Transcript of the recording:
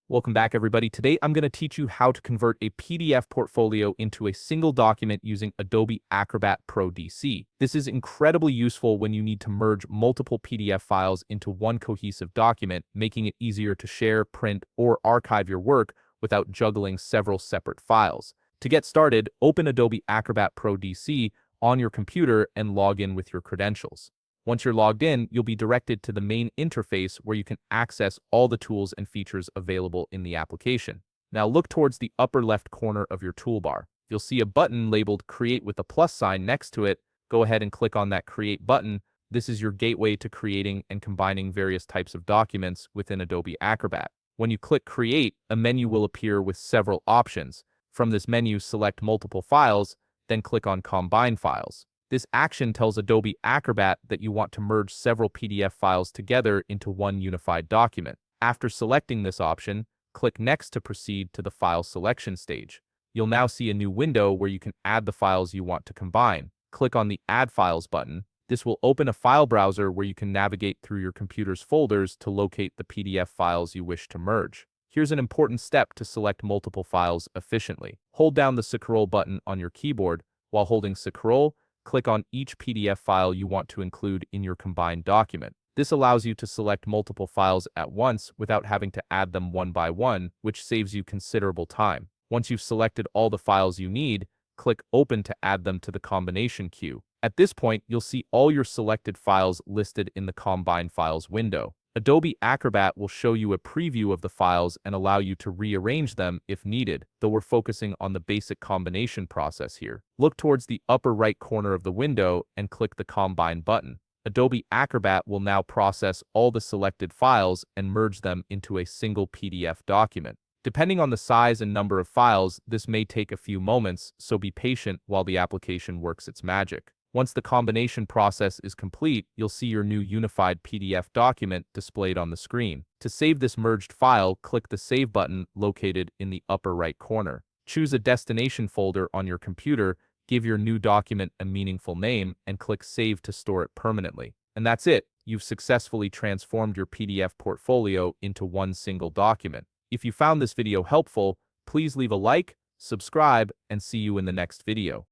Welcome back, everybody. Today, I'm going to teach you how to convert a PDF portfolio into a single document using Adobe Acrobat Pro DC. This is incredibly useful when you need to merge multiple PDF files into one cohesive document, making it easier to share, print, or archive your work without juggling several separate files. To get started, open Adobe Acrobat Pro DC on your computer and log in with your credentials. Once you're logged in, you'll be directed to the main interface where you can access all the tools and features available in the application. Now look towards the upper left corner of your toolbar. You'll see a button labeled Create with a plus sign next to it. Go ahead and click on that Create button. This is your gateway to creating and combining various types of documents within Adobe Acrobat. When you click Create, a menu will appear with several options. From this menu, select multiple files, then click on Combine Files. This action tells Adobe Acrobat that you want to merge several PDF files together into one unified document. After selecting this option, click Next to proceed to the file selection stage. You'll now see a new window where you can add the files you want to combine. Click on the Add Files button. This will open a file browser where you can navigate through your computer's folders to locate the PDF files you wish to merge. Here's an important step to select multiple files efficiently. Hold down the Scroll button on your keyboard. While holding Scroll, click on each PDF file you want to include in your combined document. This allows you to select multiple files at once without having to add them one by one, which saves you considerable time. Once you've selected all the files you need, click Open to add them to the combination queue. At this point, you'll see all your selected files listed in the Combine Files window. Adobe Acrobat will show you a preview of the files and allow you to rearrange them if needed, though we're focusing on the basic combination process here. Look towards the upper right corner of the window and click the Combine button. Adobe Acrobat will now process all the selected files and merge them into a single PDF document. Depending on the size and number of files, this may take a few moments, so be patient while the application works its magic. Once the combination process is complete, you'll see your new unified PDF document displayed on the screen. To save this merged file, click the Save button located in the upper right corner. Choose a destination folder on your computer, give your new document a meaningful name, and click Save to store it permanently. And that's it. You've successfully transformed your PDF portfolio into one single document. If you found this video helpful, please leave a like, subscribe, and see you in the next video.